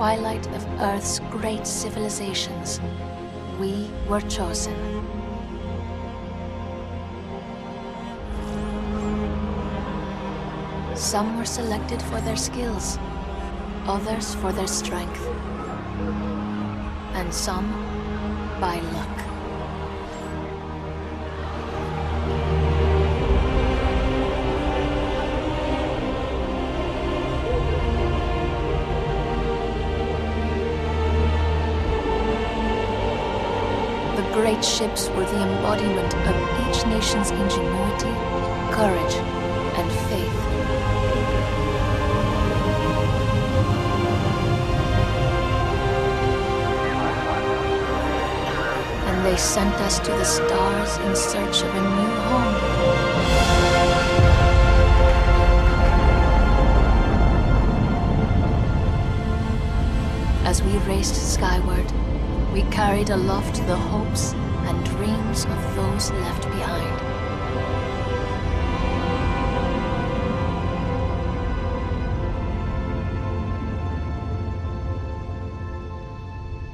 twilight of Earth's great civilizations, we were chosen. Some were selected for their skills, others for their strength, and some by luck. The great ships were the embodiment of each nation's ingenuity, courage, and faith. And they sent us to the stars in search of a new home. As we raced skyward, we carried aloft the hopes and dreams of those left behind.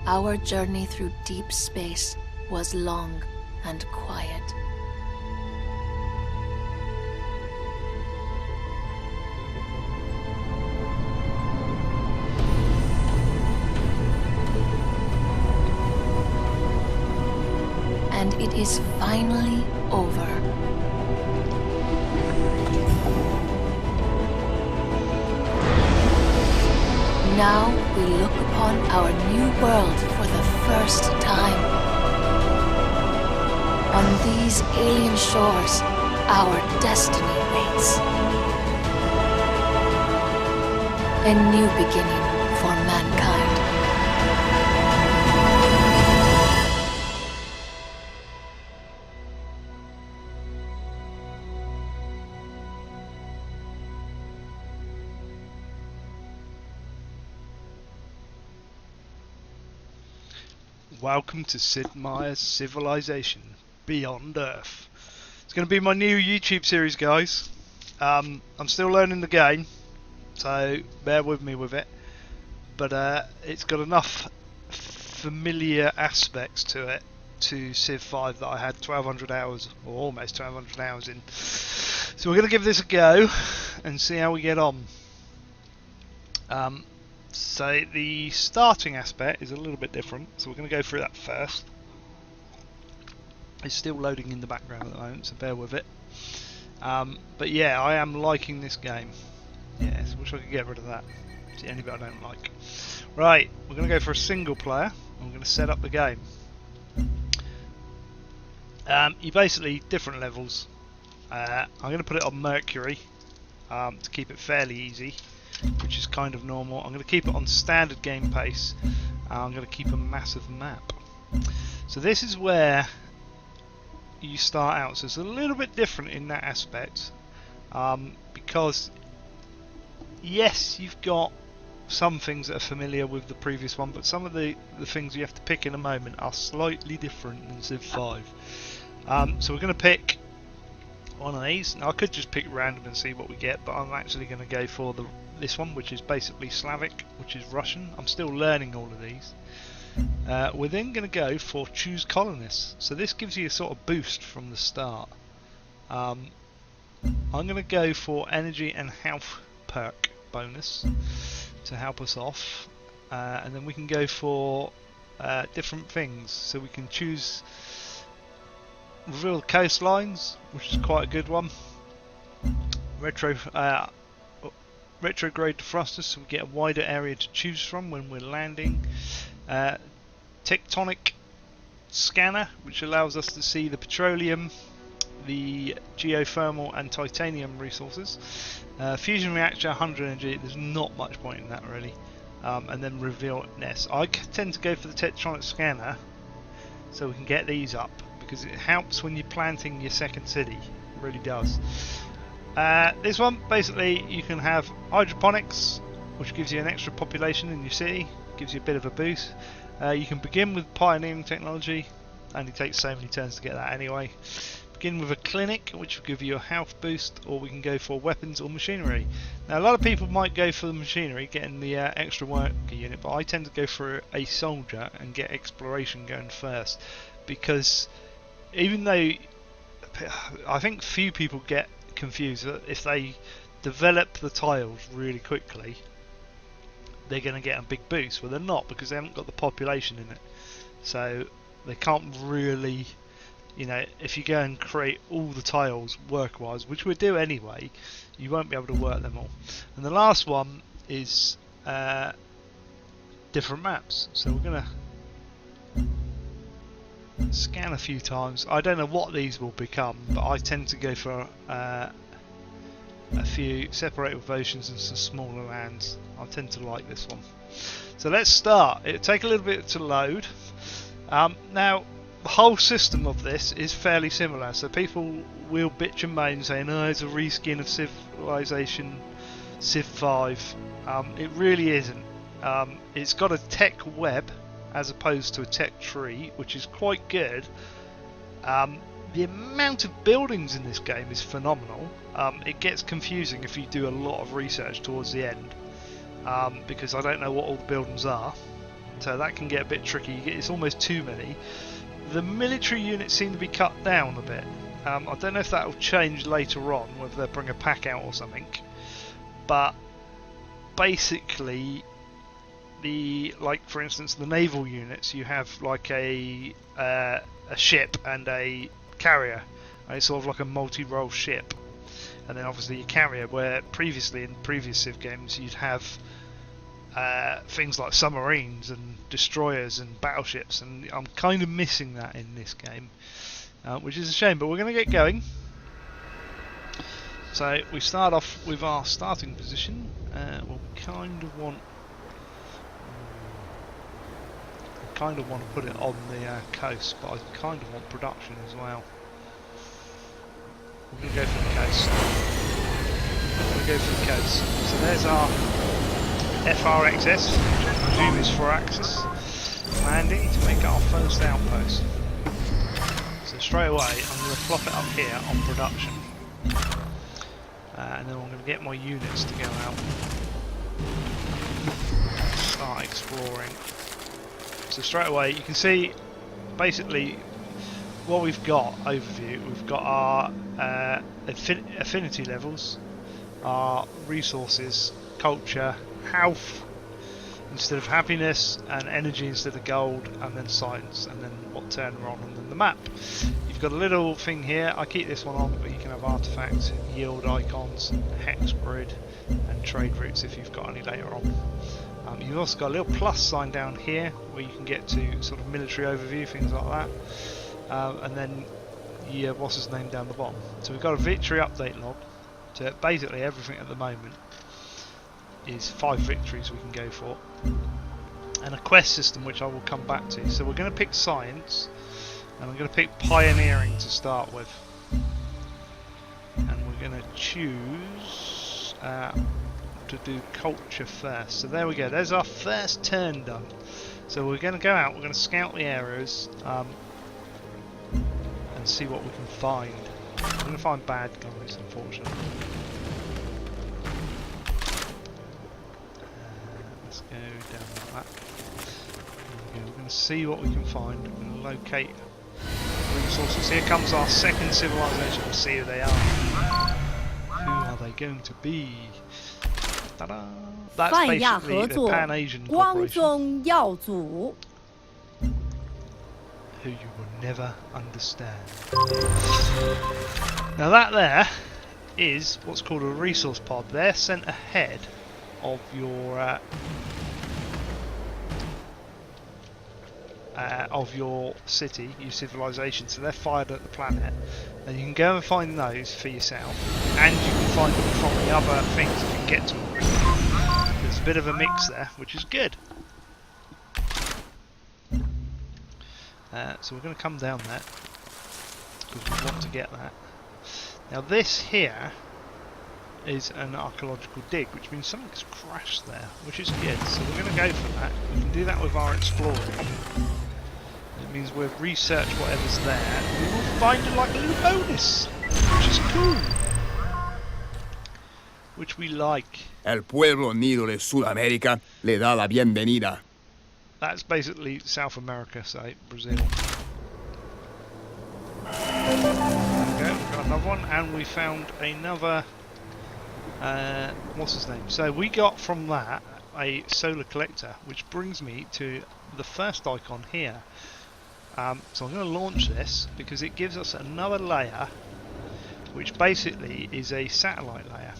Our journey through deep space was long and quiet. And it is finally over. Now we look upon our new world for the first time. On these alien shores, our destiny waits. A new beginning for mankind. Welcome to Sid Meier's Civilization Beyond Earth. It's going to be my new YouTube series, guys. I'm still learning the game, so bear with me with it. But it's got enough familiar aspects to it, to Civ 5, that I had 1,200 hours, or almost 1,200 hours in. So we're going to give this a go and see how we get on. So the starting aspect is a little bit different, so we're going to go through that first. It's still loading in the background at the moment, so bear with it. But yeah, I am liking this game. Yes, wish I could get rid of that. It's the only bit I don't like. Right, we're going to go for a single player, and we're going to set up the game. You basically, different levels. I'm going to put it on Mercury to keep it fairly easy, which is kind of normal. I'm going to keep it on standard game pace. I'm going to keep a massive map. So this is where you start out. So it's a little bit different in that aspect, because yes, you've got some things that are familiar with the previous one, but some of the things you have to pick in a moment are slightly different than Civ 5. So we're going to pick one of these. Now I could just pick random and see what we get, but I'm actually going to go for this one, which is basically Slavic, which is Russian. I'm still learning all of these. We're then going to go for choose colonists. So this gives you a sort of boost from the start. I'm going to go for energy and health perk bonus to help us off, and then we can go for different things. So we can choose reveal coastlines, which is quite a good one. Retrograde defrosters, so we get a wider area to choose from when we're landing. Tectonic scanner, which allows us to see the petroleum, the geothermal and titanium resources. Fusion reactor, 100 energy, there's not much point in that really. And then reveal nest. I tend to go for the tectonic scanner so we can get these up, because it helps when you're planting your second city. It really does. This one, basically, you can have hydroponics, which gives you an extra population in your city, gives you a bit of a boost. You can begin with pioneering technology, only takes so many turns to get that anyway. begin with a clinic, which will give you a health boost, or we can go for weapons or machinery. Now, a lot of people might go for the machinery, getting the extra worker unit, but I tend to go for a soldier and get exploration going first, because even though I think few people get confused that if they develop the tiles really quickly, they're going to get a big boost. Well, they're not, because they haven't got the population in it, so they can't really, you know, if you go and create all the tiles work-wise, which we do anyway, you won't be able to work them all. And the last one is different maps. So we're going to scan a few times. I don't know what these will become, but I tend to go for a few separated with oceans and some smaller lands. I tend to like this one. So let's start. It'll take a little bit to load. Now, the whole system of this is fairly similar, so people will bitch and moan saying, oh, it's a reskin of Civilization Civ 5. It really isn't. It's got a tech web as opposed to a tech tree, which is quite good. The amount of buildings in this game is phenomenal. It gets confusing if you do a lot of research towards the end, because I don't know what all the buildings are, so that can get a bit tricky. It's almost too many. The military units seem to be cut down a bit. I don't know if that will change later on, whether they bring a pack out or something, but basically like for instance the naval units, you have like a ship and a carrier, and it's sort of like a multi-role ship, and then obviously your carrier, where previously in previous Civ games you'd have things like submarines and destroyers and battleships, and I'm kind of missing that in this game, which is a shame, but we're going to get going. So we start off with our starting position. We'll kind of want to put it on the coast, but I kind of want production as well. We're going to go for the coast. We're going to go for the coast. So there's our FRXS, which I presume is for Axis, landing to make our first outpost. So straight away I'm going to plop it up here on production, and then I'm going to get my units to go out, start exploring. So straight away you can see basically what we've got. Overview, we've got our affinity levels, our resources, culture, health instead of happiness, and energy instead of gold, and then science, and then what turn we're on, and then the map. You've got a little thing here. I keep this one on, but you can have artifacts, yield icons, hex grid, and trade routes if you've got any later on. You've also got a little plus sign down here where you can get to sort of military overview, things like that, and then your boss's name down the bottom. So we've got a victory update log. So basically everything at the moment is 5 victories we can go for, and a quest system which I will come back to. So we're going to pick science, and we're going to pick pioneering to start with, and we're going to choose to do culture first. So there we go, there's our first turn done. So we're going to go out, we're going to scout the areas and see what we can find. We're going to find bad guys, unfortunately. Let's go down like that. There we go. We're going to see what we can find. We're going to locate resources. Here comes our second civilization. We'll see who they are. Who are they going to be? Ta-da! That's basically the Pan-Asian Corporation, who you will never understand. Now that there is what's called a resource pod. They're sent ahead of your city, your civilization, so they're fired at the planet, and you can go and find those for yourself, and you can find them from the other things if you can get to them. There's a bit of a mix there, which is good. So we're going to come down there because we want to get that. Now this here is an archaeological dig, which means something's crashed there, which is good. So we're going to go for that. We can do that with our explorer. It means we'll research whatever's there, and we will find like a little bonus, which is cool. Which we like. El pueblo unido de Sudamérica le da la bienvenida. That's basically South America, say Brazil. There we go, we've got another one, and we found another. What's his name? So we got from that a solar collector, which brings me to the first icon here. So I'm going to launch this because it gives us another layer, which basically is a satellite layer.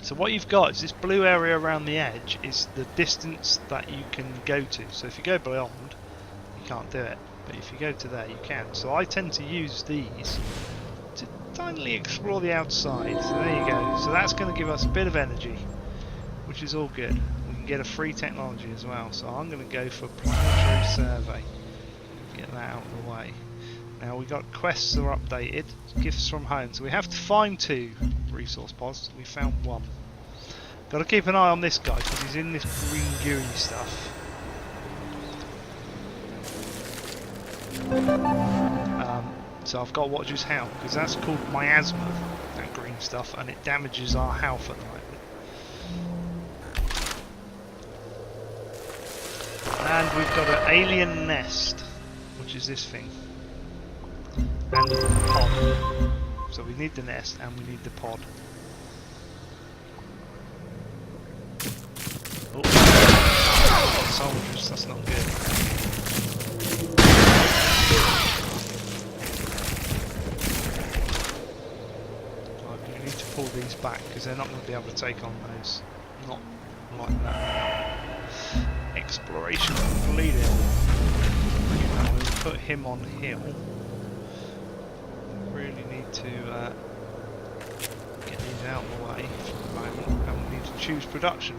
So what you've got is this blue area around the edge is the distance that you can go to. So if you go beyond, you can't do it. But if you go to there, you can. So I tend to use these to finally explore the outside. So there you go. So that's going to give us a bit of energy, which is all good. We can get a free technology as well. So I'm going to go for planetary survey. Get that out of the way. Now we got quests are updated. Gifts from home. So we have to find 2 resource pods. We found 1. Got to keep an eye on this guy because he's in this green gooey stuff. So I've got to watch his health because that's called miasma, that green stuff, and it damages our health at the moment. And we've got an alien nest, which is this thing, and a pod. So we need the nest and we need the pod. Oh, soldiers, that's not good. Right, we need to pull these back because they're not going to be able to take on those. Not like that. Exploration completed. Now we'll put him on hill. Really need to get these out of the way for the moment, and we need to choose production.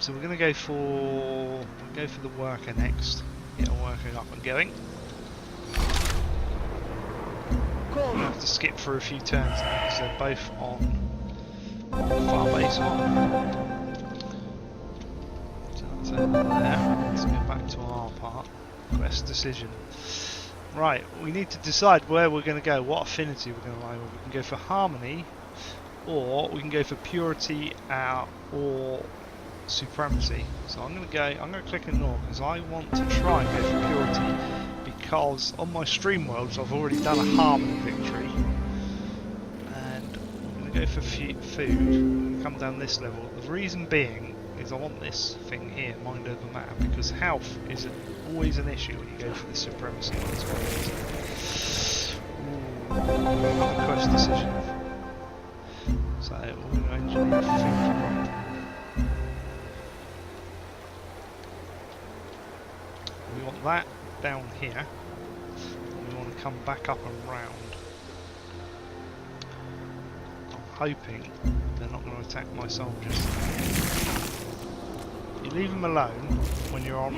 So we're going to go for the worker next. Get our worker up and going. We're going to have to skip through a few turns now because they're both on far base 1. So that's over there. Let's go back to our part. Quest decision. Right, we need to decide where we're going to go, what affinity we're going to lie with. We can go for harmony, or we can go for purity or supremacy. So I'm going to click ignore because I want to try and go for purity because on my stream worlds I've already done a harmony victory. And I'm going to go for food. I'm going to come down this level. The reason being is I want this thing here, mind over matter, because health is always an issue when you go for the supremacy one as well. Another quest decision. So we're going to engineer food. We want that down here. And we want to come back up and round. I'm hoping they're not going to attack my soldiers. You leave them alone when you're on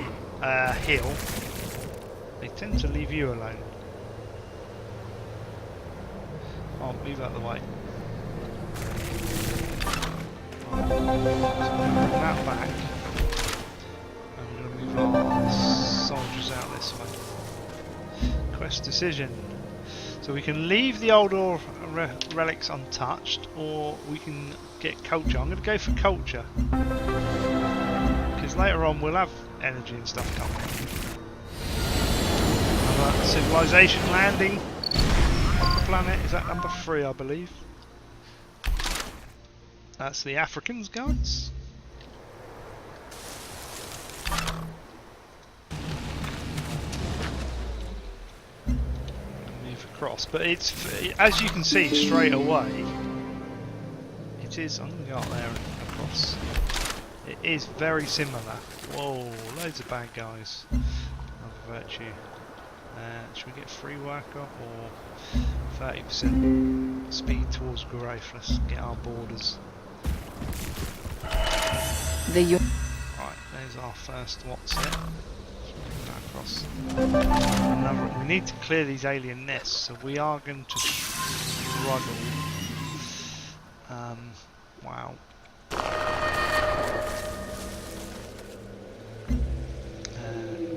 hill. They tend to leave you alone. I'll move out of the way. Right. So I'm going to bring that back. And we're going to move our soldiers out this way. Quest decision. So we can leave the old relics untouched, or we can get culture. I'm going to go for culture. Because later on we'll have energy and stuff coming. Another civilization landing on the planet. Is that number 3, I believe? That's the Africans, guys. Move across, but it's, as you can see straight away, it is. I'm going to go up there and across. It is very similar. Whoa, loads of bad guys. Another virtue. Should we get free worker or 30% speed towards growth? Let's get our borders. Right, there's our first what's it. Bring that across. We need to clear these alien nests, so we are going to struggle. Wow.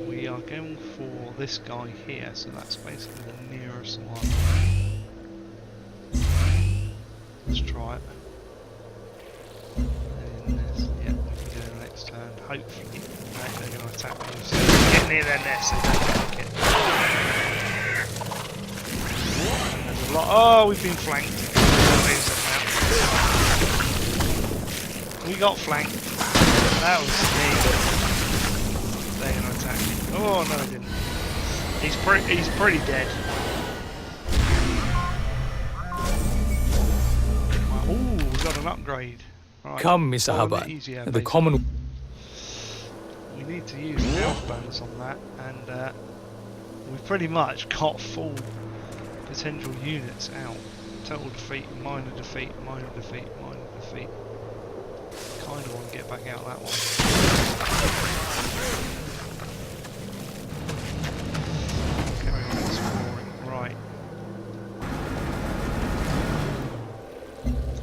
We are going for this guy here, so that's basically the nearest one. Let's try it. And this, yeah, we can do the next turn. Hopefully, right, they're going to attack me. So get near their nest, they don't like it. And there's a lot. Oh, we've been flanked. We got flanked. That was me. They're going to attack me. Oh no, they didn't. He's pretty dead. Oh, we got an upgrade. Right. Come, Mr. Hubbard. The common. We need to use health bonus on that, and we've pretty much got full potential units out. Total defeat, minor defeat, minor defeat, minor defeat. Kind of want to get back out that one. Carry on exploring. Right.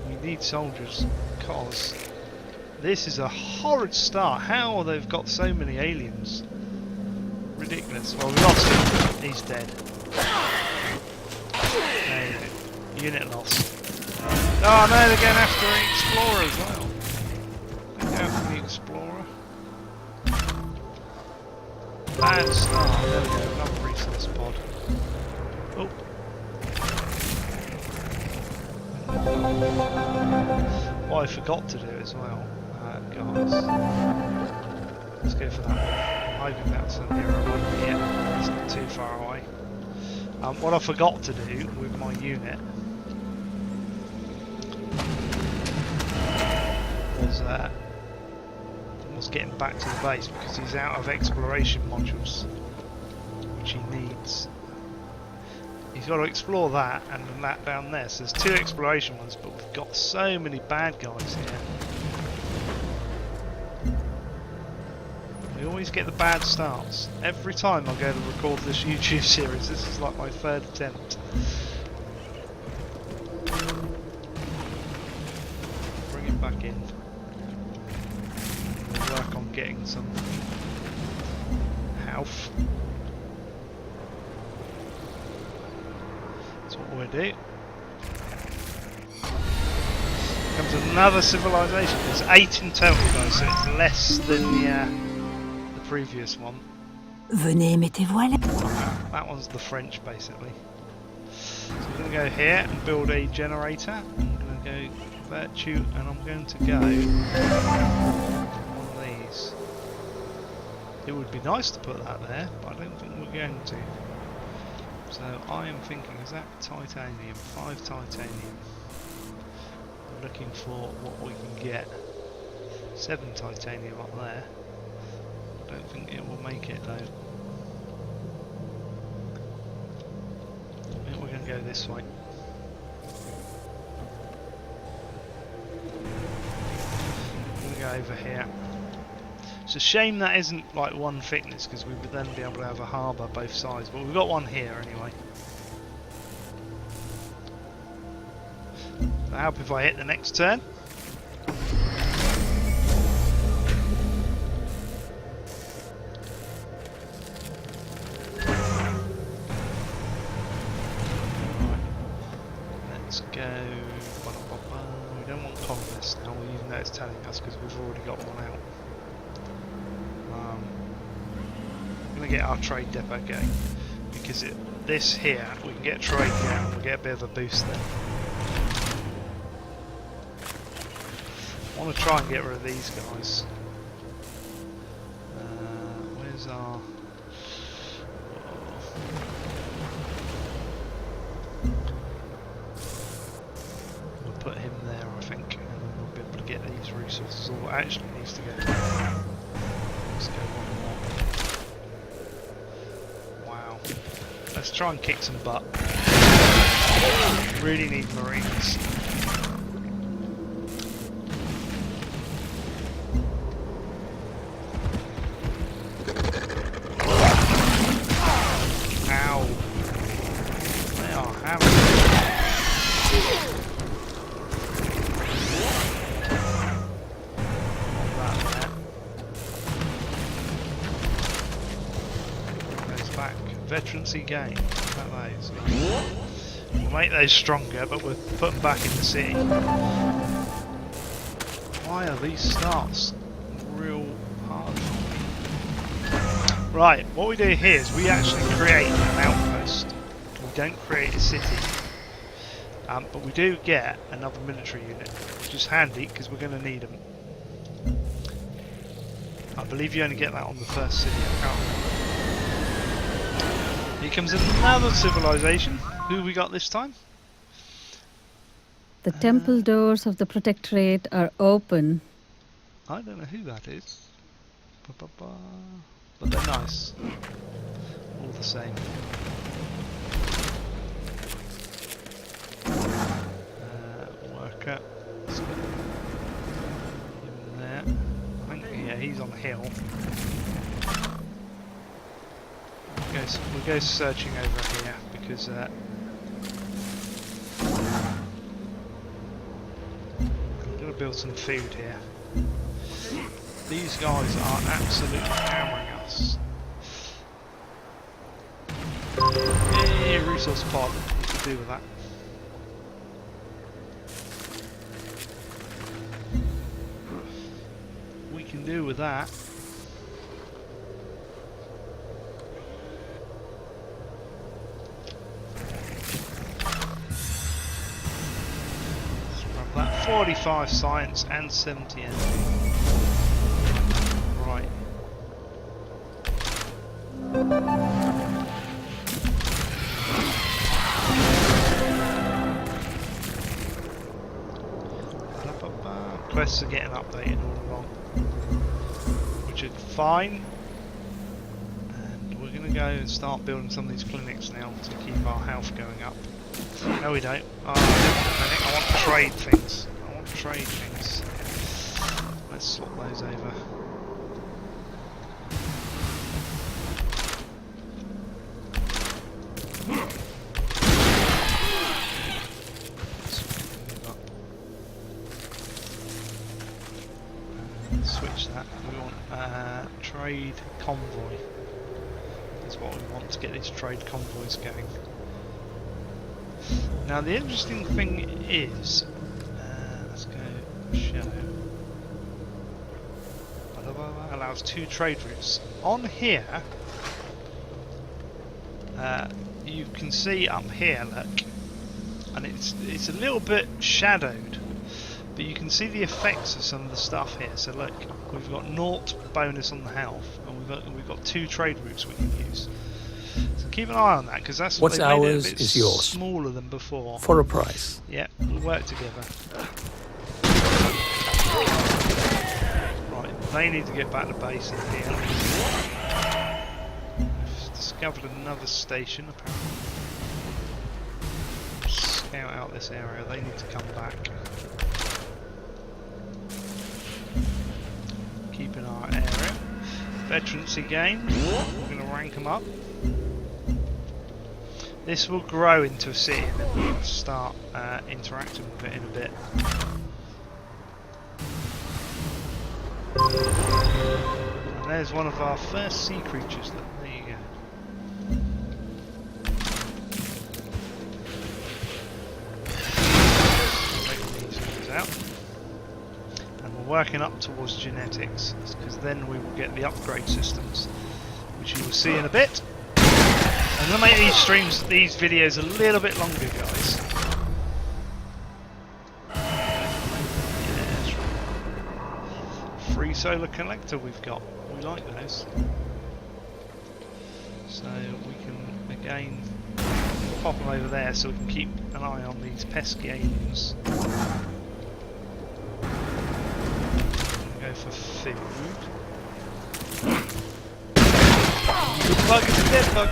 We need soldiers because this is a horrid start. How they've got so many aliens? Ridiculous. Well, we lost him. He's dead. There you go. Unit lost. Oh no, they're going after an explorer as well. They're going after the explorer. Bad start. There we go, another resource pod. Oh. What I forgot to do as well, guys. Let's go for that one. I think that's a nearer one. Yeah, it's not too far away. What I forgot to do with my unit was getting back to the base because he's out of exploration modules, which he needs. He's got to explore that and that down there. So there's 2 exploration ones, but we've got so many bad guys here. We always get the bad starts. Every time I go to record this YouTube series, this is like my 3rd attempt. Bring him back in. We'll work on getting some health. That's what we'll do. Comes another civilization. There's 8 in total, guys, so it's less than the previous one. Venez, mettez voilà. That one's the French, basically. So I'm going to go here and build a generator. I'm going to go virtue, and I'm going to go one of these. It would be nice to put that there, but I don't think we're going to. So I am thinking, is that titanium? 5 titanium. I'm looking for what we can get. 7 titanium up there. I don't think it will make it though. I think we're going to go this way. I'm going to go over here. It's a shame that isn't like one thickness, because we would then be able to have a harbour both sides, but we've got one here anyway. That'll help if I hit the next turn. Let's go. We don't want colonists now, even though it's telling us, because we've already got one out. We're going to get our trade depot going, because this here, we can get trade going and we'll get a bit of a boost there. I want to try and get rid of these guys. Where's our... We'll put him there, I think, and then we'll be able to get these resources. Or actually needs to go... Let's go one more. Wow. Let's try and kick some butt. Really need marines. Ow. They are hammering. veterancy gain. What about those? We'll make those stronger, but we'll put them back in the city. Why are these starts real hard for me? Right, what we do here is we actually create an outpost. We don't create a city. But we do get another military unit, which is handy because we're going to need them. I believe you only get that on the first city. I can't remember. Here comes another civilization. Who we got this time? The temple doors of the Protectorate are open. I don't know who that is. But they're nice. All the same. Worker. Let's go. Give him there. I think, yeah, he's on the hill. We'll go searching over here because I'm going to build some food here. These guys are absolutely hammering us. Yeah, resource pod. We can do with that. We can do with that. That 45 science and 70 energy. Right. Quests are getting updated all along, which is fine. And we're going to go and start building some of these clinics now to keep our health going up. No, we don't. Oh, I want to trade things. Let's swap those over. Switch that. We want trade convoy. That's what we want to get these trade convoys going. Now the interesting thing is, let's go show. Allows 2 trade routes. On here, you can see up here, look, and it's a little bit shadowed, but you can see the effects of some of the stuff here. So look, we've got 0 bonus on the health, and we've got 2 trade routes we can use. So keep an eye on that, because that's what's they made ours it a bit is yours smaller than before. for a price. Yeah, we'll work together. Right, they need to get back to base in here. We've discovered another station apparently. Scout out this area, they need to come back. Keeping our area. Veterancy gain, we're going to rank them up. This will grow into a city and then we'll start interacting with it in a bit. And there's one of our first sea creatures. There you go. Take these guys out. And we're working up towards genetics, because then we will get the upgrade systems, which you will see in a bit. I'm going to make these videos a little bit longer, guys. Yeah, free solar collector we've got. We like those. So we can again pop them over there so we can keep an eye on these pesky aliens. Go for food. Good bug, it's a dead bug.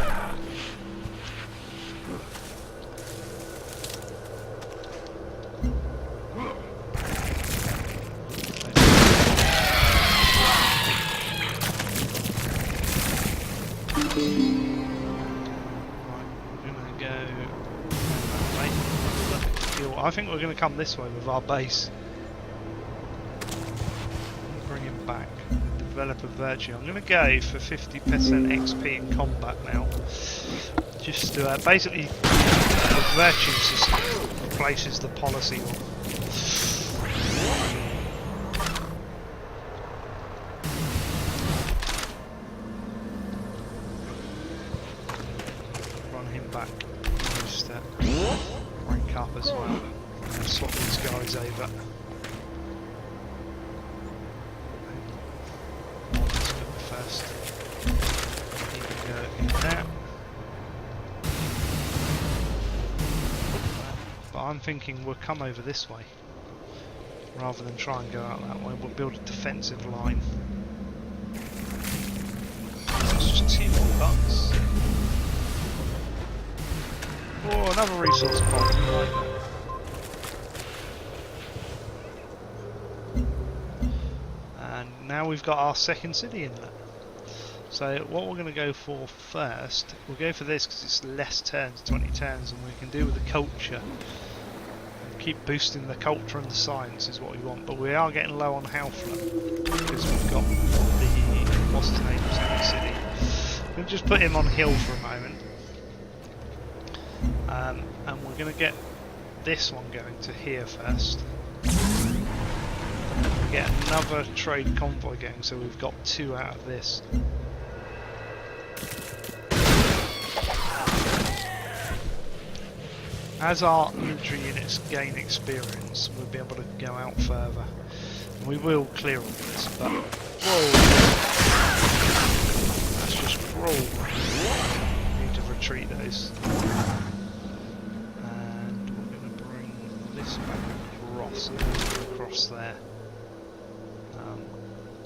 I think we're going to come this way with our base. Bring him back with the develop a virtue. I'm going to go for 50% XP in combat now. Just to basically, the virtues just replaces the policy one. Run him back. Just rank up as well. And swap these guys over. First, you can go in there. But I'm thinking we'll come over this way rather than try and go out that way. We'll build a defensive line. It's just 2 more bucks. Oh, another resource pot. Right. And now we've got our second city inlet. So what we're going to go for first, we'll go for this because it's less turns, 20 turns, and we can do with the culture. And keep boosting the culture and the science is what we want, but we are getting low on health because we've got the, what's his name, second city. We'll just put him on hill for a moment. And we're going to get this one going to here first. Get another trade convoy going, so we've got 2 out of this. As our military units gain experience, we'll be able to go out further. We will clear all this, but whoa, that's just cruel. We need to retreat those. And we're going to bring this back across there.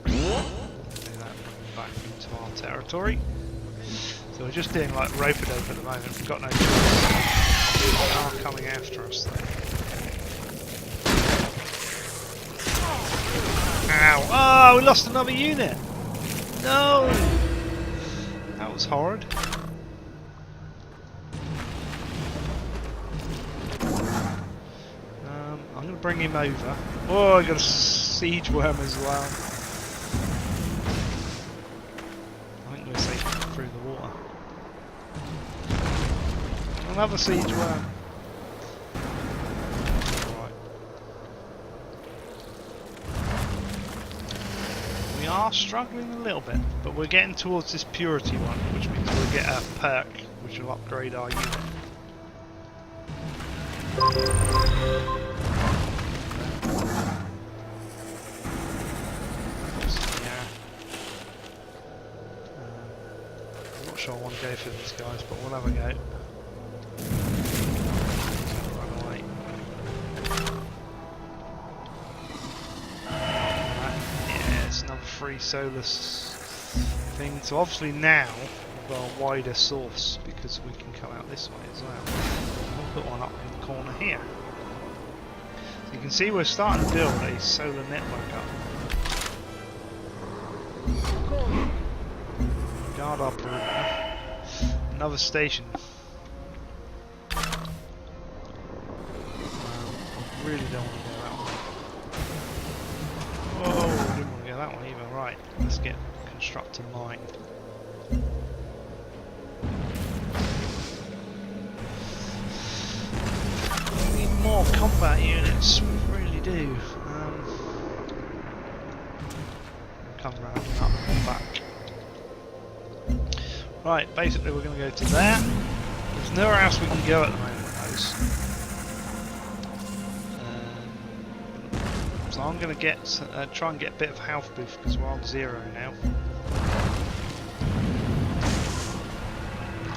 Do that back into our territory. So we're just doing like rope-a-dope at the moment. We've got no choice. They are coming after us though. Ow! Oh, we lost another unit. No, that was horrid. I'm going to bring him over. Oh, I got a siege worm as well. Through the water. Another siege worm. Right. We are struggling a little bit, but we're getting towards this purity one, which means we'll get a perk which will upgrade our unit. Sure I want to go for these guys, but we'll have a go. Run away. Right. Yeah, it's another free solar thing. So obviously now we've got a wider source because we can come out this way as well. We'll put one up in the corner here. So you can see we're starting to build a solar network up. Guard our perimeter. Another station. I really don't want to go that one. Whoa, I didn't want to go that one either. Right, let's get construct a mine. We need more combat units, we really do. Come round and up and back. Right, basically we're going to go to there. There's nowhere else we can go at the moment with those. So I'm going to get try and get a bit of health boost because we're on 0 now.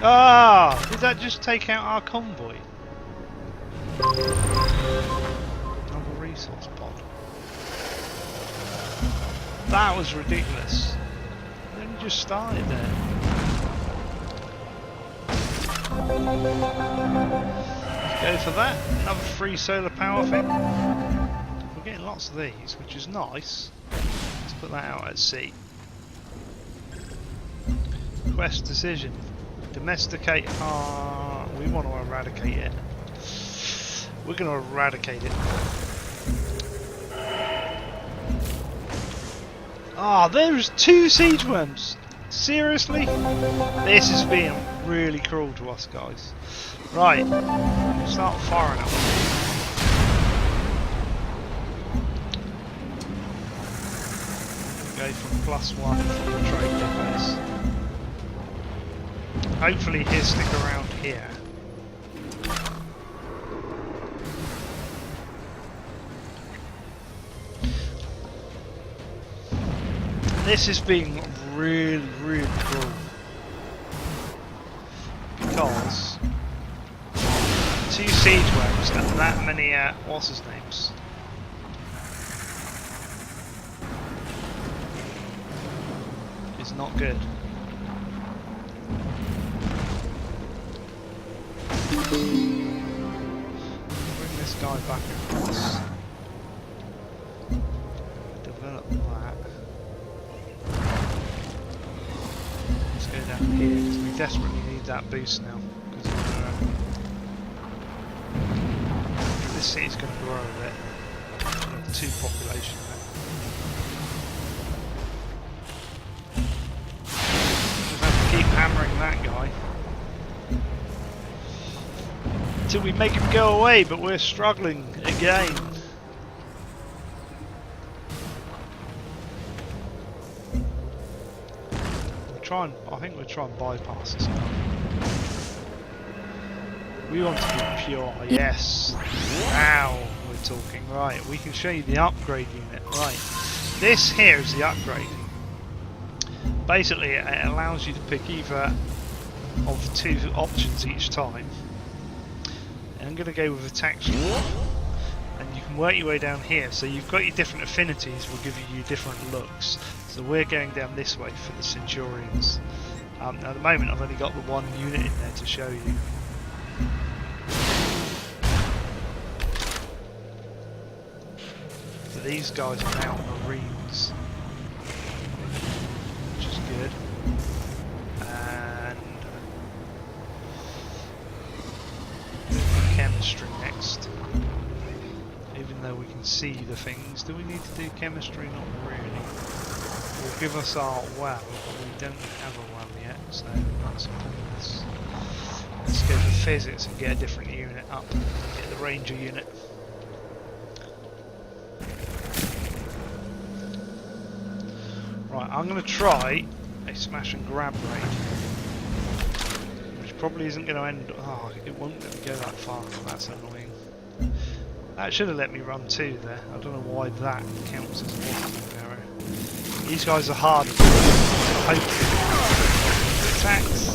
Ah! Did that just take out our convoy? Another resource pod. That was ridiculous. It only just started there. Go for that. Another free solar power thing. We're getting lots of these, which is nice. Let's put that out at sea. Quest decision. Domesticate. We want to eradicate it. We're going to eradicate it. Ah, there's 2 siege worms. Seriously? This is being really cruel to us, guys. Right, start firing at them. Go from +1 for the trade depots. Hopefully he'll stick around here. This is being really, really cruel. Because 2 siege worms and that many, what's his names? Is not good. Bring this guy back across. Develop that. Let's go down here because we desperately need that boost now. This city's going to grow a bit. We'll have 2 population there. Just have to keep hammering that guy until we make him go away, but we're struggling again. I think we'll try and bypass this guy. We want to be pure, yes. Now we're talking. Right, we can show you the upgrade unit. Right, this here is the upgrade. Basically, it allows you to pick either of 2 options each time. And I'm going to go with attack score. And you can work your way down here. So you've got your different affinities, will give you different looks. So we're going down this way for the Centurions. Now at the moment I've only got the 1 unit in there to show you. But these guys are now Marines, which is good. And chemistry next. Even though we can see the things, do we need to do chemistry? Not really. Will give us our well, but we don't have a well yet, so that's pointless. Let's go for physics and get a different unit up. Get the ranger unit. Right, I'm going to try a smash and grab raid, which probably isn't going to end. Oh, it won't let me go that far. That's annoying. That should have let me run 2 there. I don't know why that counts as a walking arrow. These guys are hard. Hopefully, attacks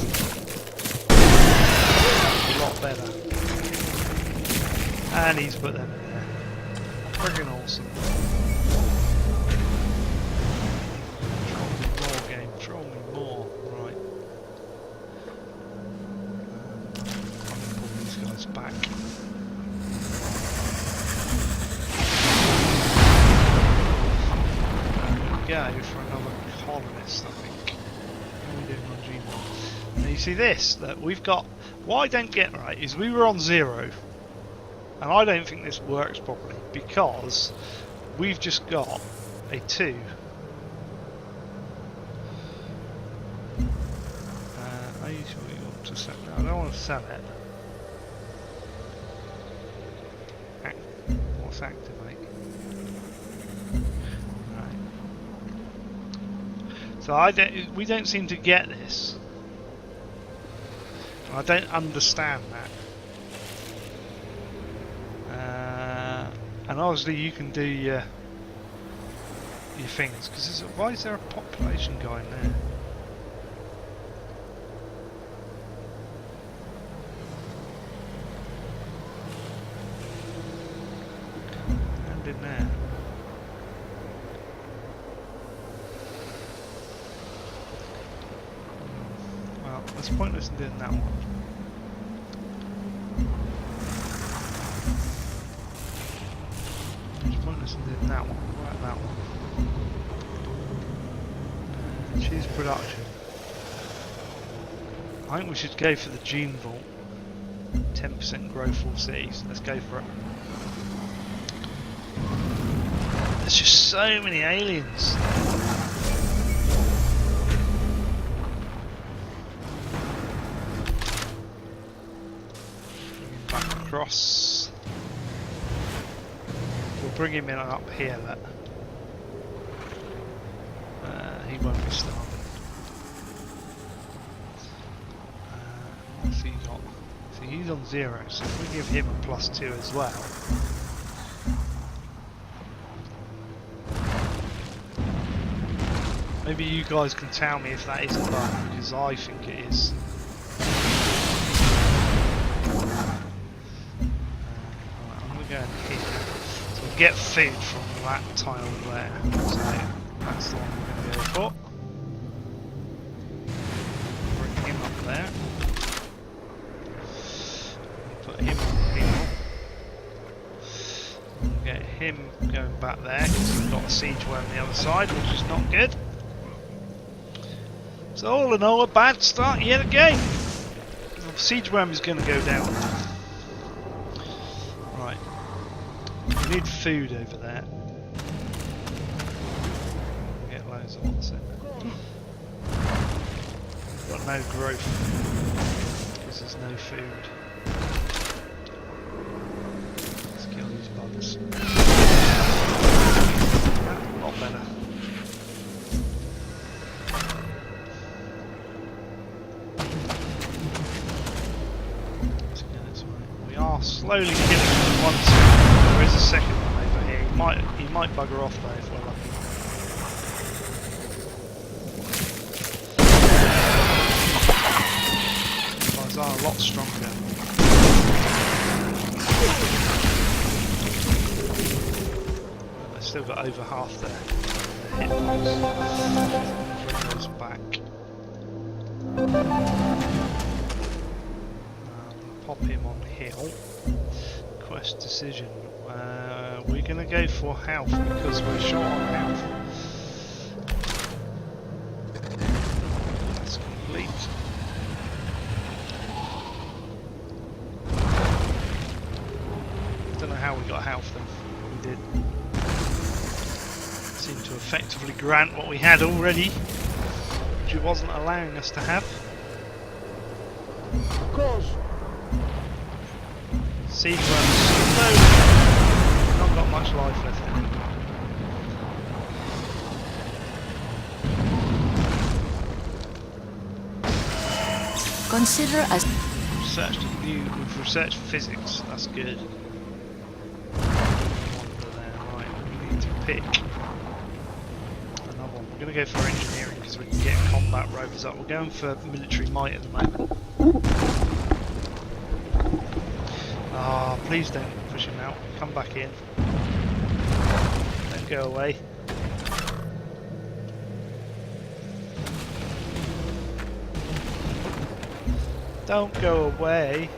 a lot better. And he's put them in there. Friggin' awesome. Troll me more, game. Troll me more. Right. I'm gonna pull these guys back. Go for another colonist, I think. How are we doing on G1? Now you see this, that we've got. What I don't get right is we were on 0, and I don't think this works properly because we've just got a 2. I usually want to sell it. I don't want to sell it. What's activate? So we don't seem to get this. I don't understand that. And obviously you can do your things, because why is there a population guy in there? And in there. It's pointless in doing that one. It's pointless in doing that one. Right, that one. Choose production. I think we should go for the Gene Vault. 10% growth all cities. Let's go for it. There's just so many aliens. across. We'll bring him in up here. Look. He won't be starving. What's he got? See, he's on 0, so if we give him a +2 as well. Maybe you guys can tell me if that is a bug, because I think it is. Right, I'm going to go in here. So we'll get food from that tile there. So that's the one we're going to go for. Bring him up there. Put him on here. We'll get him going back there, because we've got a siege worm on the other side, which is not good. So all in all, a bad start yet again. The siege worm is going to go down. Right. We need food over there. Get loads of what's it. Got no growth because there's no food. Let's kill these bugs. A lot better. Slowly killing them once. There is a second one over here. He might bugger off though if we're lucky. These guys are a lot stronger. They've still got over half their hit points. Bring those back. Pop him on hill. Quest decision. We're going to go for health because we're short on health. That's complete. Don't know how we got health then. We did. Seemed to effectively grant what we had already, which it wasn't allowing us to have. Of course. Siege worms, not got much life left in it. Consider as We've researched physics, that's good. Right, we need to pick another one. We're going to go for engineering because we can get combat rovers up. We're going for military might at the moment. Ah, please don't push him out. Come back in. Don't go away. Don't go away.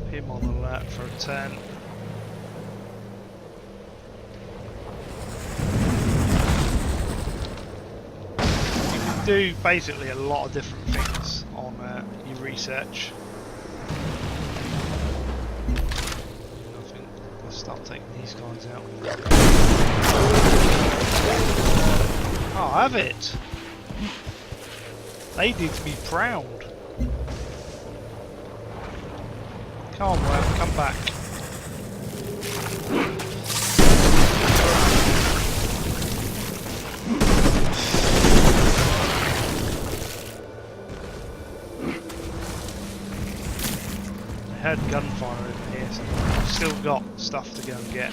Him on alert for a turn. You can do basically a lot of different things on your research. I think let's start taking these guys out. Oh, I have it! They need to be proud. Come on, worm, come back. I heard gunfire over here, so I've still got stuff to go and get.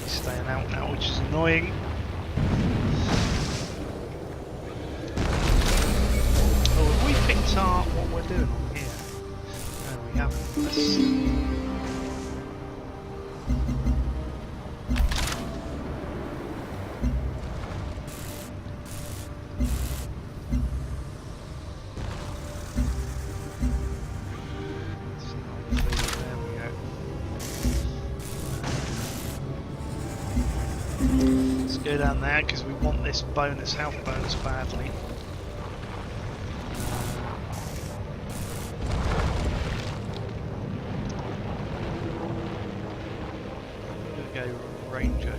He's staying out now, which is annoying. What we're doing on here. No, we haven't. Let's Go down there because we want this bonus, health bonus badly. I'm gonna go ranger.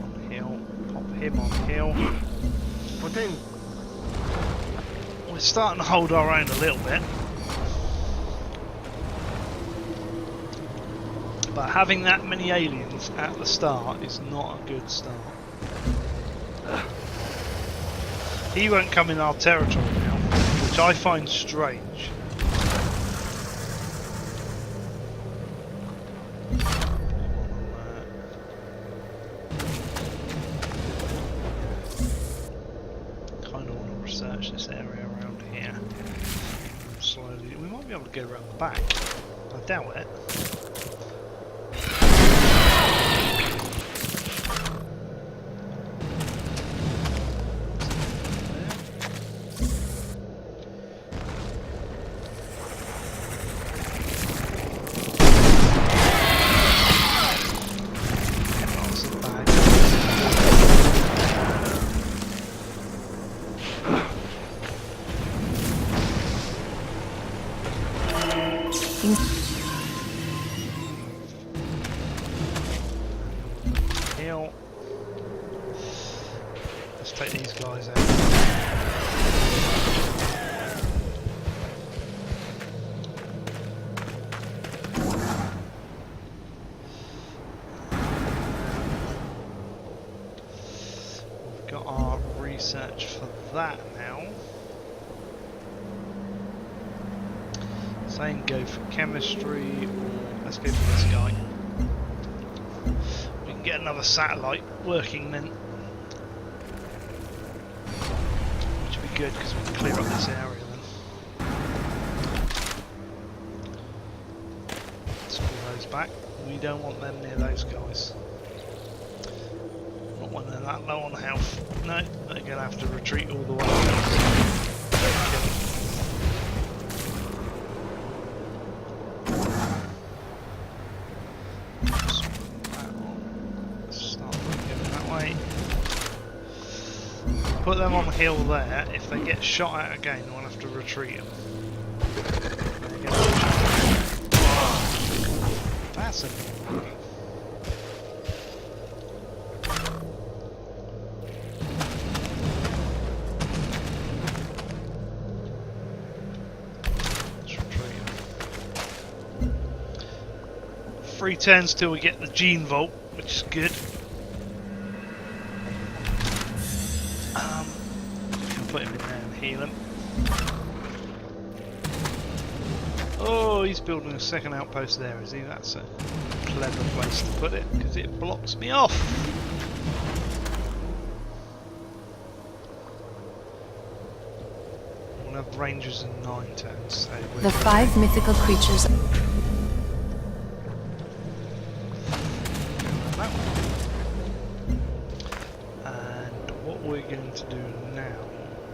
On hill, pop him on hill. We're starting to hold our own a little bit. But having that many aliens at the start is not a good start. He won't come in our territory now, which I find strange. Kind of want to research this area around here. Slowly, we might be able to go around the back. I doubt it. Let's take these guys out. We've got our research for that now. Saying go for chemistry, or let's go for this guy. We can get another satellite working then. Which would be good because we can clear up this area then. Let's pull those back. We don't want them near those guys. Not when they're that low on health. No, they're going to have to retreat all the way. Put them on the hill there. If they get shot at again, we'll have to retreat them. That's annoying. Let's retreat them. 3 turns till we get the gene vault, which is good. Put him in there and heal him. Oh, he's building a second outpost there, is he? That's a clever place to put it, because it blocks me off. We'll have rangers in 9 turns. So The 5 mythical creatures. that one. And what we're going to do now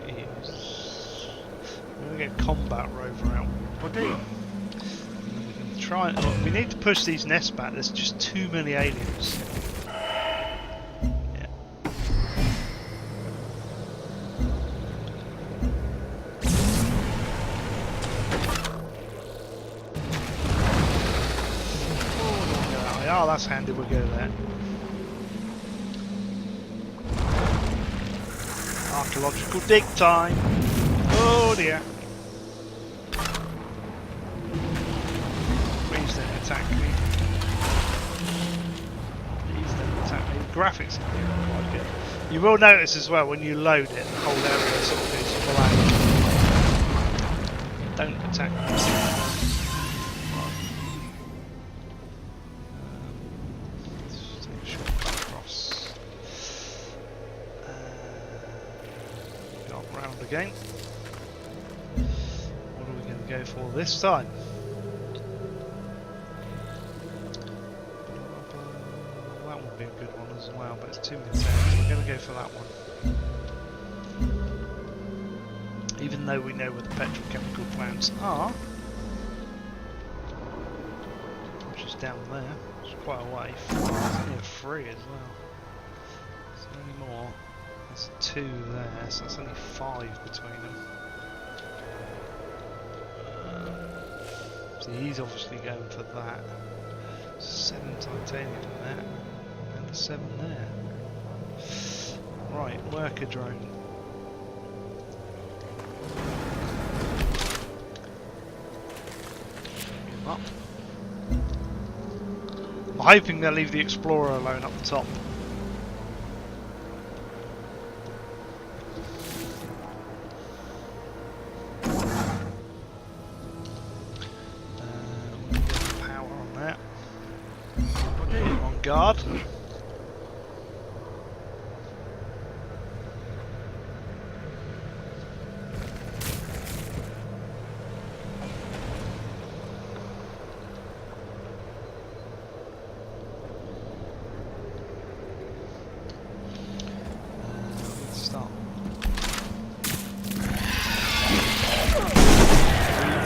is we're going to get combat rover out. And then we can try. Oh, we need to push these nests back. There's just too many aliens. Yeah. Oh, that's handy. We'll go there. Archaeological dig time. Oh dear. Please don't attack me. Please don't attack me. The graphics are quite good. You will notice as well when you load it, the whole area sort of goes blank. Don't attack me. Let's take a shortcut across. Go round again. What are we going to go for this time? That would be a good one as well, but it's too many turns. We're going to go for that one. Even though we know where the petrochemical plants are. down there. It's quite a way. It's only a 3 as well. Is there any more? There's 2 there, so that's only 5 between them. So he's obviously going for that. 7 titanium there, and a 7 there. Right, worker drone. Up. I'm hoping they'll leave the Explorer alone up the top. Power on that. On guard.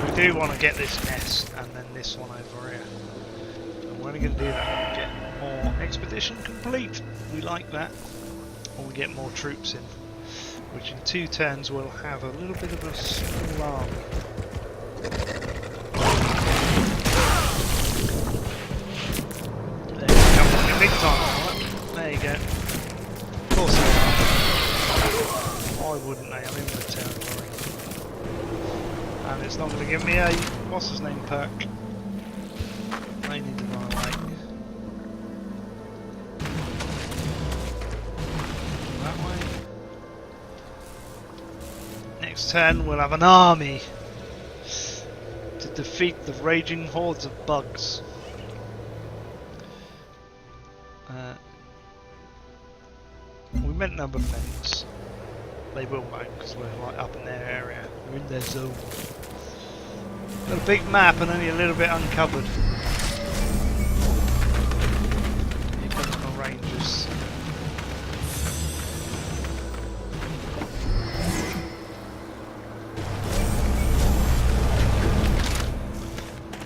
We do want to get this nest and then this one over here. And we're only going to do that when we get more expedition complete. We like that. Or we get more troops in. Which in 2 turns will have a little bit of a small army. There you go. Big time. There you go. Of course they are. Why wouldn't they? I'm in the territory. And it's not going to give me a, what's his name, perk. I need to run away. That way. Next turn we'll have an army to defeat the raging hordes of bugs. We meant number fence. They will won't because we're like up in their area. We're in their zone. Got a big map and only a little bit uncovered. Here comes my rangers.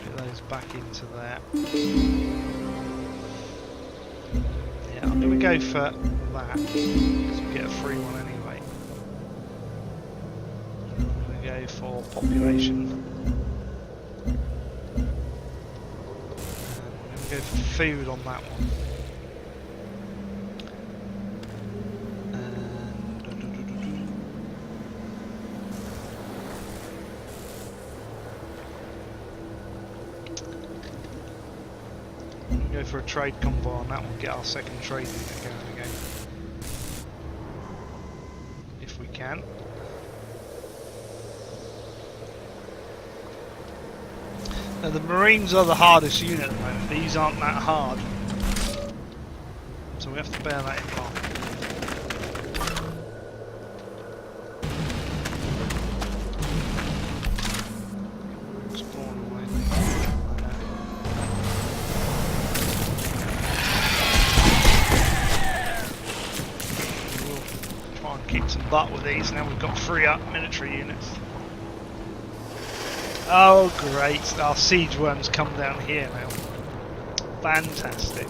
Get those back into there. Yeah, I'm going to go for that because we get a free one anyway. Go for population. And we're going to go for food on that one. And we'll go for a trade convoy on that one, get our second trade unit going again. If we can. Now the Marines are the hardest unit at the moment. These aren't that hard, so we have to bear that in mind. Exploring away. We'll try and kick some butt with these. Now we've got 3 up military units. Oh great, our siege worms come down here now. Fantastic.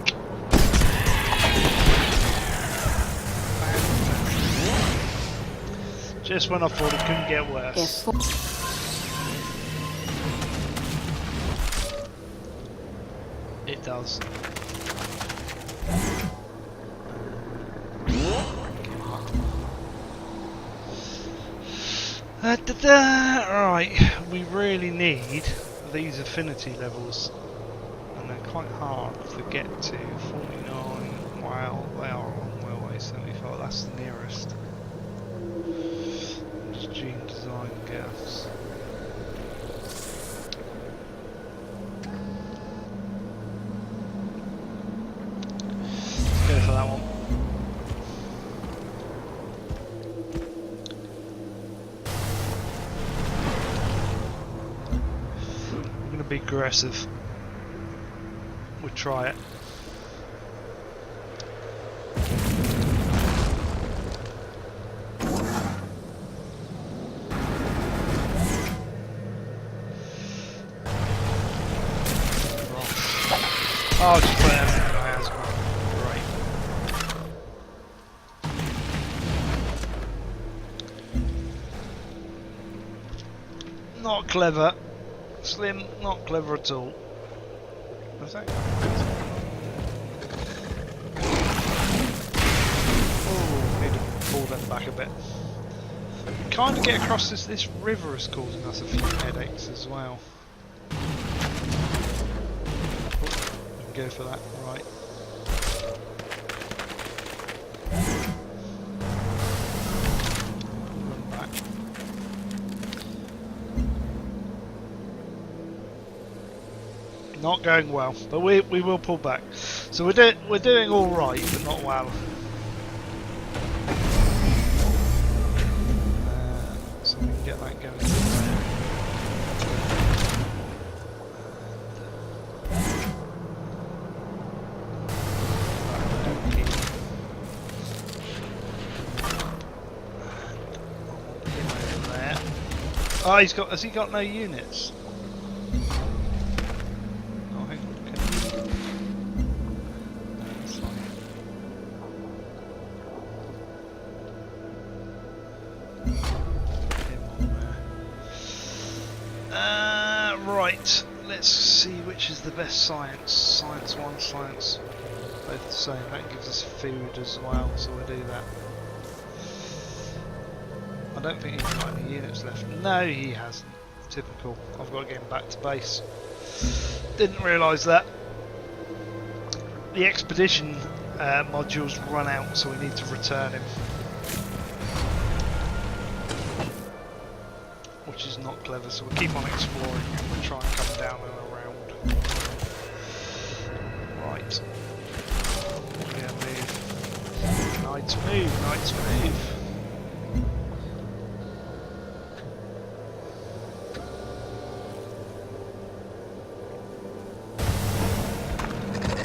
Fantastic. Just when I thought it couldn't get worse. It does. Right, we really need these affinity levels, and they're quite hard to get to. 49, wow, they are on railway 75, that's the nearest. Just gene design gas. Let's go for that one. Be aggressive. We'll try it. Oh, just put it in miasma. Right. Not clever. Slim, not clever at all. What's that? Oh, need to pull them back a bit. We kind of get across this river is causing us a few headaches as well. Oh, we can go for that, right. Run back. Not going well, but we will pull back. So we're doing all right, but not well. So we can get that going. There. Oh, has he got no units? Right, let's see which is the best science. Science 1, science both the same. That gives us food as well, so we'll do that. I don't think he's got any units left. No, he hasn't. Typical. I've got to get him back to base. Didn't realise that. The expedition module's run out, so we need to return him. Which is not clever, so we'll keep on exploring and we'll try and come down and around. Right. Yeah, move. Knights move, knights move.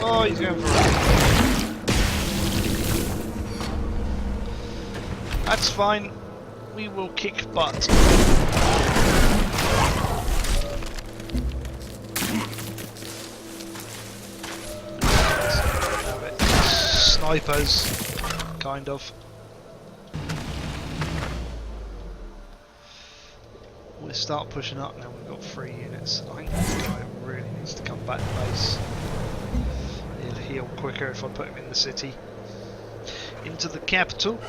Oh, he's going for it. That's fine. We will kick butt. Snipers, kind of. We'll start pushing up now. We've got 3 units. I think this guy really needs to come back to base. He'll heal quicker if I put him in the city. Into the capital.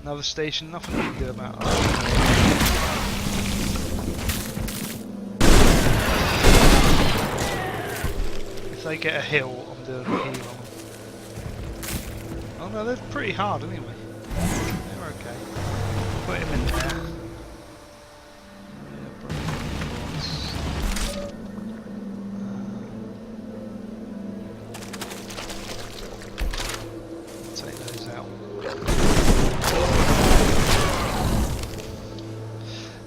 Another station, nothing we can do about that. If they get a hill, I'm doing a heal on them. Oh no, they're pretty hard anyway. They're okay. Put him in there. Take those out.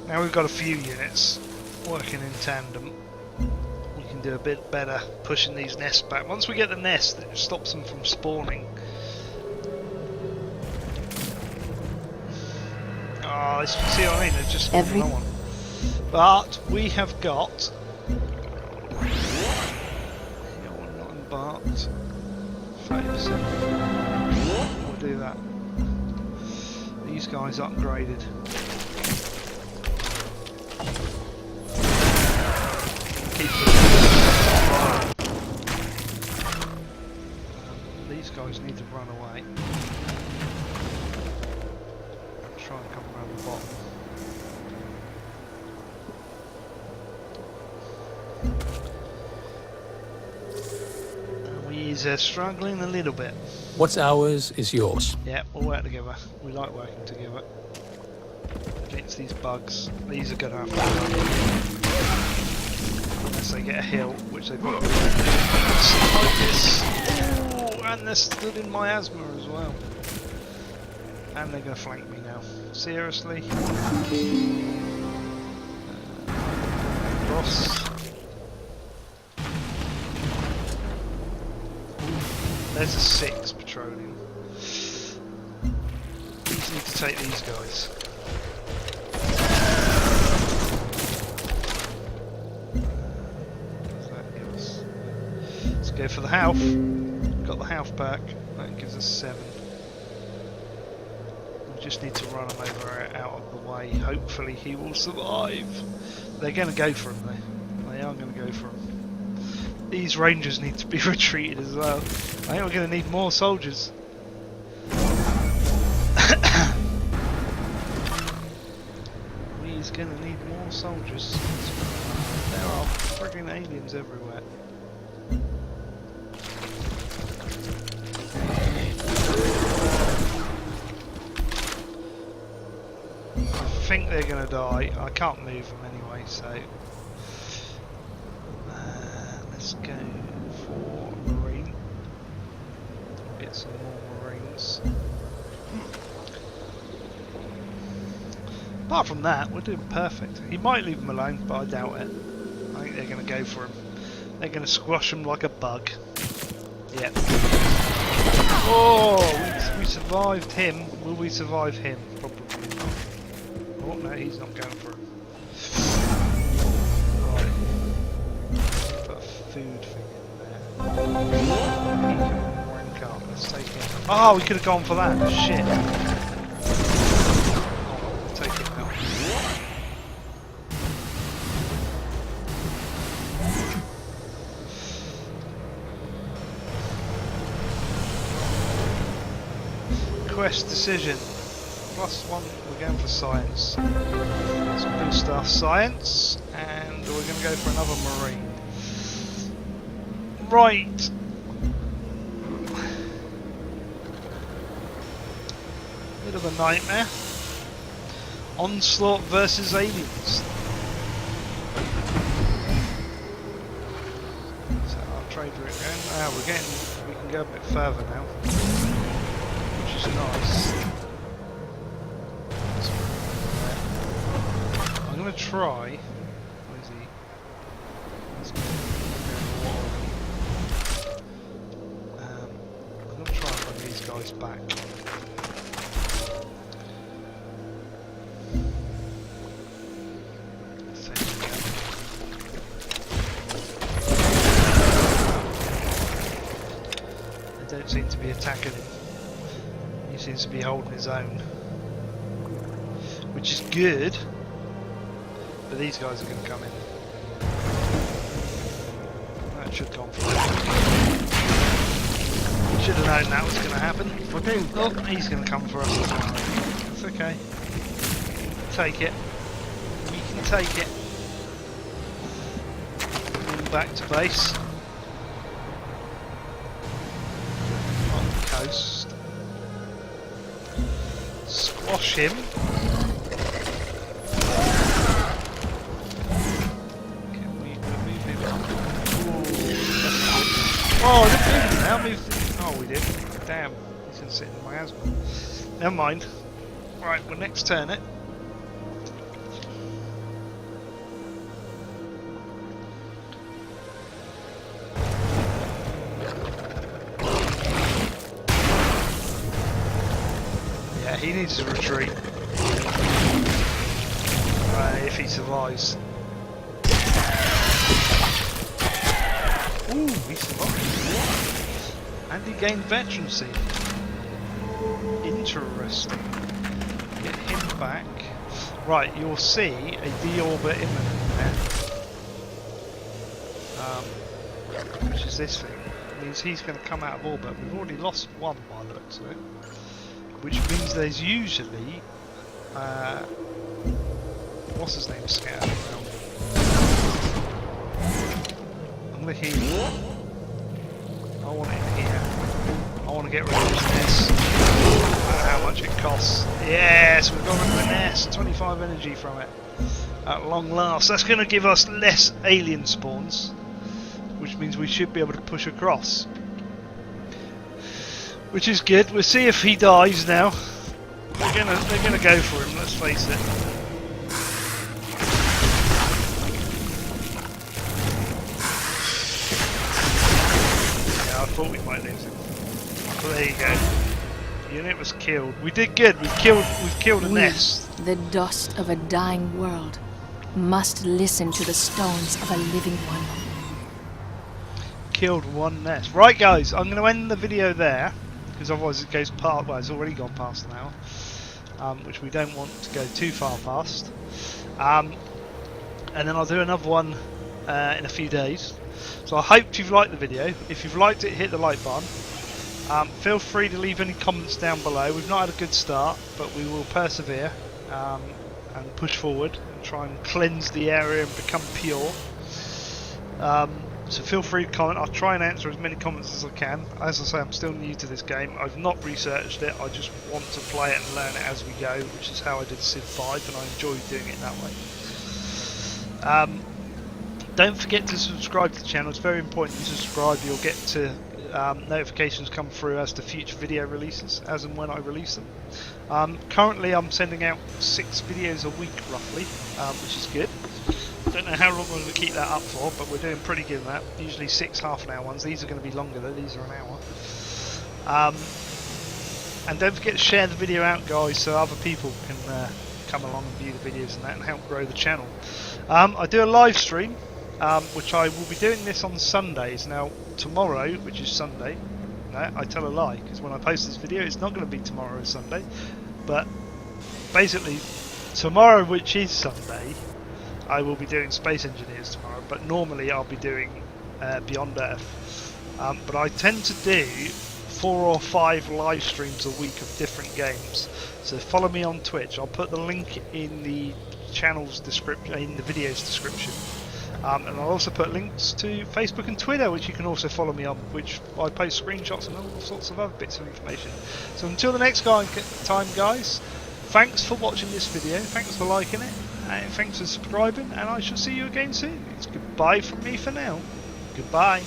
Now we've got a few units working in tandem. We can do a bit better pushing these nests back. Once we get the nest, it stops them from spawning. Oh, see what I mean? They're just spawning on. But we have got. One not embarked. 30%. We'll do that. These guys upgraded. These guys need to run away. Try and come around the bottom. We're struggling a little bit. What's ours is yours. Yeah, we'll work together. We like working together. Against these bugs. These are going to have to run. Unless they get a hill, which they probably will. Like this. Ooh, and they're stood in miasma as well. And they're going to flank me now. Seriously? Cross. There's a 6 patrolling. These need to take these guys. What does that give us? Go for the health. Got the health back. That gives us 7. We just need to run him over out of the way. Hopefully he will survive. They're going to go for him though. They are going to go for him. These rangers need to be retreated as well. I think we're going to need more soldiers. We're going to need more soldiers. There are frigging aliens everywhere. I think they're going to die. I can't move them anyway, so let's go for Marine. Get some more Marines. Apart from that, we're doing perfect. He might leave him alone, but I doubt it. I think they're going to go for him. They're going to squash him like a bug. Yep. Oh, we survived him. Will we survive him? Probably not. Oh no, he's not going for him. Right. Put a food thing in there. Rank up. Let's take him. Oh, we could have gone for that. Shit. Take it out. Quest decision. +1, we're going for science. Let's boost our science, and we're going to go for another marine. Right. Bit of a nightmare. Onslaught versus aliens. So our trade route again. Ah, we can go a bit further now, which is nice. I'm gonna try. Where is he? Let's go. I'm gonna try and bring these guys back. Don't seem to be attacking him. He seems to be holding his own, which is good. But these guys are going to come in. That should come for him. Should have known that was going to happen. Oh, he's going to come for us. It's okay. Take it. We can take it. Move back to base. Coast. Squash him. Can we move him up? Oh, I didn't move him now. Oh, we did. Damn. He's going to sit in my asthma. Never mind. Right, we'll next turn it. He needs to retreat if he survives. Ooh, he survived. And he gained veterancy. Interesting. Get him back. Right, you'll see a deorbit imminent there. Which is this thing. It means he's going to come out of orbit. We've already lost one by the looks of it. Which means there's usually what's his name scattered around. I'm gonna heal. I want it here. I want to get rid of this nest. I don't know how much it costs. Yes, we've got rid of the nest. 25 energy from it. At long last. That's going to give us less alien spawns, which means we should be able to push across. Which is good. We'll see if he dies now. They're gonna go for him, let's face it. Yeah, I thought we might lose him. But there you go. The unit was killed. We did good. We've killed a nest. The dust of a dying world, must listen to the stones of a living one. killed one nest. Right, guys, I'm going to end the video there, because otherwise it goes past. Well, it's already gone past an hour, which we don't want to go too far past. And then I'll do another one in a few days. So I hope you've liked the video. If you've liked it, hit the like button. Feel free to leave any comments down below. We've not had a good start, but we will persevere and push forward and try and cleanse the area and become pure. So feel free to comment. I'll try and answer as many comments as I can. As I say, I'm still new to this game. I've not researched it. I just want to play it and learn it as we go, which is how I did Civ 5, and I enjoy doing it that way. Don't forget to subscribe to the channel. It's very important you subscribe. You'll get to notifications come through as to future video releases, as and when I release them. Currently I'm sending out 6 videos a week roughly, which is good. Don't know how long I'm going to keep that up for, but we're doing pretty good at that. Usually 6 half-an-hour ones. These are going to be longer though. These are an hour. And don't forget to share the video out, guys, so other people can come along and view the videos and that, and help grow the channel. I do a live stream, which I will be doing this on Sundays. Now tomorrow, which is Sunday, no, I tell a lie, because when I post this video it's not going to be tomorrow or Sunday, but basically tomorrow, which is Sunday, I will be doing Space Engineers tomorrow, but normally I'll be doing Beyond Earth. But I tend to do 4 or 5 live streams a week of different games, so follow me on Twitch. I'll put the link in the channel's description, in the video's description. And I'll also put links to Facebook and Twitter, which you can also follow me on, which I post screenshots and all sorts of other bits of information. So until the next time, guys, thanks for watching this video, thanks for liking it, and thanks for subscribing, and I shall see you again soon. It's goodbye from me for now. Goodbye.